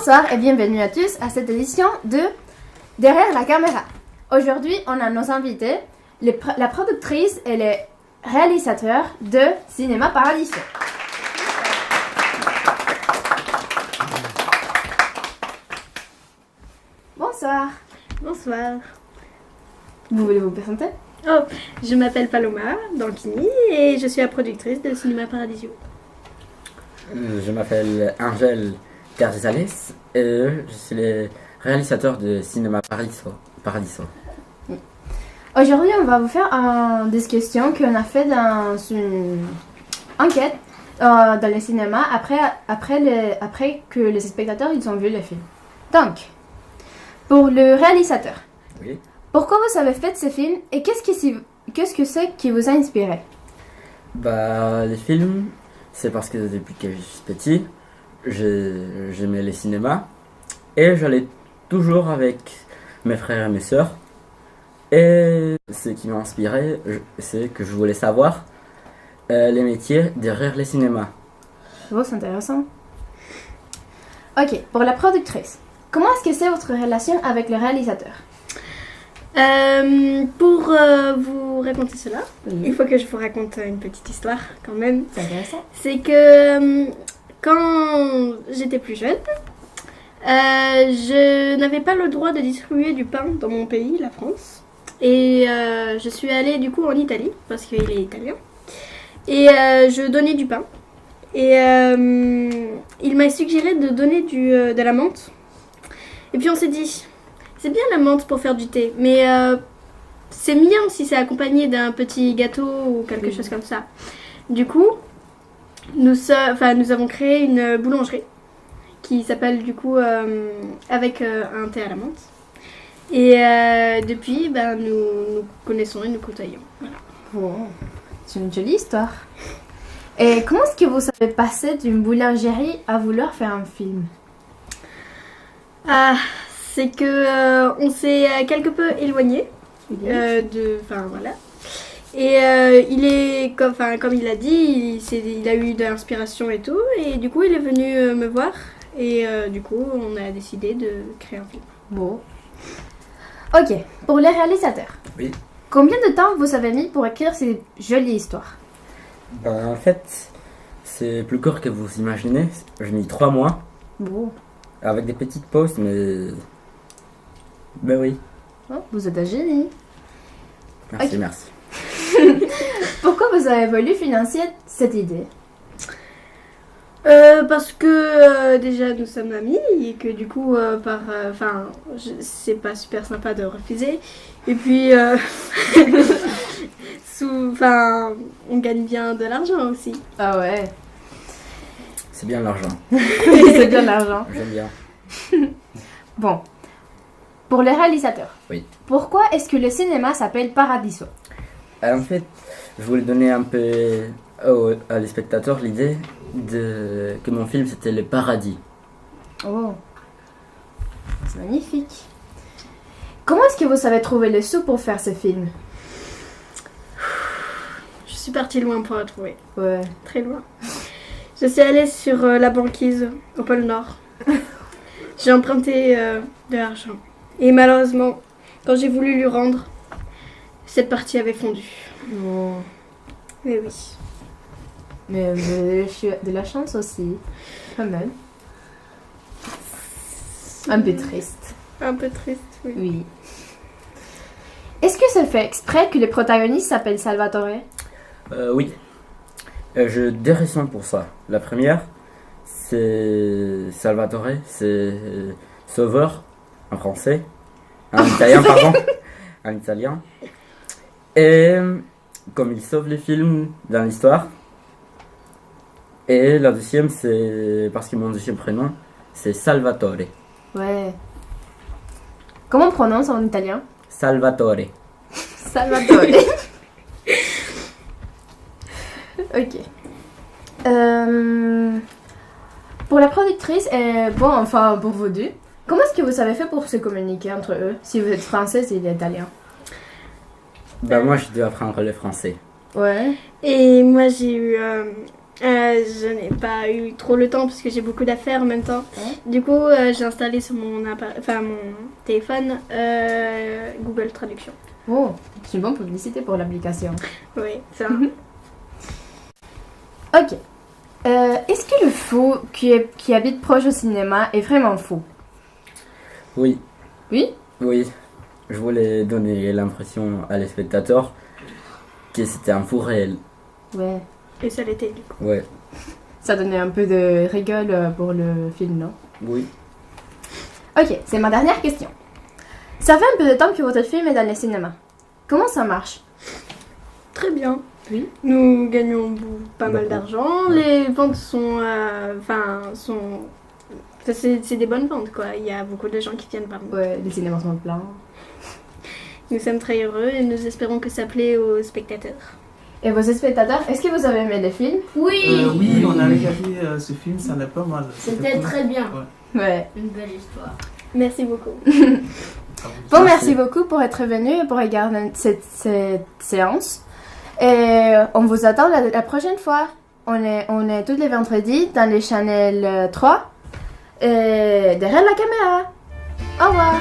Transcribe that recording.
Bonsoir et bienvenue à tous à cette édition de Derrière la caméra. Aujourd'hui, on a nos invités, la productrice et les réalisateurs de Cinéma Paradiso. Bonsoir. Bonsoir. Vous voulez vous présenter? Oh, je m'appelle Paloma Dankini et je suis la productrice de Cinéma Paradiso. Je m'appelle Angel Carzales et je suis le réalisateur de Cinéma Paradiso. Aujourd'hui, on va vous faire des questions qu'on a fait dans une enquête dans les cinémas après que les spectateurs ils ont vu le film. Donc, pour le réalisateur, Oui. Pourquoi vous avez fait ce film et qu'est-ce que c'est qui vous a inspiré? Les films, c'est parce que depuis que je suis petit, j'aimais les cinémas et j'allais toujours avec mes frères et mes sœurs. Et ce qui m'a inspiré, c'est que je voulais savoir les métiers derrière les cinémas. Oh, c'est intéressant. Ok, pour la productrice, comment est-ce que c'est votre relation avec le réalisateur? Pour vous raconter cela, il faut que je vous raconte une petite histoire quand même. C'est intéressant. C'est que quand j'étais plus jeune, je n'avais pas le droit de distribuer du pain dans mon pays, la France. Et je suis allée du coup en Italie, parce qu'il est italien. Et je donnais du pain. Et il m'a suggéré de donner de la menthe. Et puis on s'est dit, c'est bien la menthe pour faire du thé, mais c'est mieux si c'est accompagné d'un petit gâteau ou quelque chose comme ça. Du coup, nous avons créé une boulangerie qui s'appelle du coup avec un thé à la menthe. Et depuis, nous connaissons et nous côtoyons. Voilà. Wow. C'est une jolie histoire. Et comment est-ce que vous avez passé d'une boulangerie à vouloir faire un film? C'est que on s'est quelque peu éloigné voilà. Et il est comme il a dit, il a eu de l'inspiration et tout, et du coup il est venu me voir et du coup on a décidé de créer un film. Bon. Ok, pour les réalisateurs. Oui. Combien de temps vous avez mis pour écrire ces jolies histoires? En fait, c'est plus court que vous imaginez. J'ai mis 3 mois. Bon. Avec des petites pauses, mais... Ben oui. Oh, vous êtes un génie. Merci, Ok. merci. Pourquoi vous avez voulu financer cette idée? Parce que déjà nous sommes amis et que du coup c'est pas super sympa de refuser, et puis on gagne bien de l'argent aussi. Ah ouais. C'est bien l'argent. C'est bien l'argent. J'aime bien. Bon. Pour les réalisateurs. Oui. Pourquoi est-ce que le cinéma s'appelle Paradiso? En fait, je voulais donner un peu à les spectateurs l'idée que mon film c'était le paradis. Oh. C'est magnifique. Comment est-ce que vous avez trouvé les sous pour faire ce film? Je suis partie loin pour la trouver, Ouais. très loin. Je suis allée sur la banquise au pôle Nord. J'ai emprunté de l'argent. Et malheureusement, quand j'ai voulu lui rendre, cette partie avait fondu. Oh. Mais oui. Mais vous avez de la chance aussi. Quand même. Un peu triste. Un peu triste, oui. Oui. Est-ce que c'est fait exprès que le protagoniste s'appelle Salvatore? Oui. J'ai 2 raisons pour ça. La première, c'est Salvatore, c'est sauveur en français. En italien, pardon. En italien. Et comme il sauve les films dans l'histoire. Et la deuxième, c'est parce que mon deuxième prénom, c'est Salvatore. Ouais. Comment on prononce en italien? Salvatore. Salvatore. Ok. Pour la productrice et pour vous deux, comment est-ce que vous avez fait pour se communiquer entre eux, si vous êtes française et italien? Moi, je dois apprendre le français. Ouais. Et moi, j'ai eu Je n'ai pas eu trop le temps parce que j'ai beaucoup d'affaires en même temps. Ouais. Du coup, j'ai installé sur mon téléphone Google Traduction. Oh, c'est une bonne publicité pour l'application. Oui, ça. Ok. Est-ce que le faux qui habite proche au cinéma est vraiment faux? Oui. Oui? Oui. Je voulais donner l'impression à les spectateurs que c'était un fou réel. Ouais. Et ça l'était du coup. Ouais. Ça donnait un peu de rigole pour le film, non? Oui. Ok, c'est ma dernière question. Ça fait un peu de temps que votre film est dans les cinémas. Comment ça marche? Très bien. Oui. Nous gagnons pas mal Beaucoup. d'argent. Ouais. Les ventes sont... c'est des bonnes ventes, quoi. Il y a beaucoup de gens qui viennent par nous. Ouais, les cinémas sont pleins. Nous sommes très heureux et nous espérons que ça plaît aux spectateurs. Et vos spectateurs, est-ce que vous avez aimé le film? Oui, Oui, on a regardé ce film, ça n'est pas mal. C'était cool. très bien. Ouais. Ouais. Une belle histoire. Merci beaucoup. À vous. Bon, merci beaucoup pour être venu et pour regarder cette séance. Et on vous attend la prochaine fois. On est tous les vendredis dans les channels 3 et derrière la caméra. Au revoir.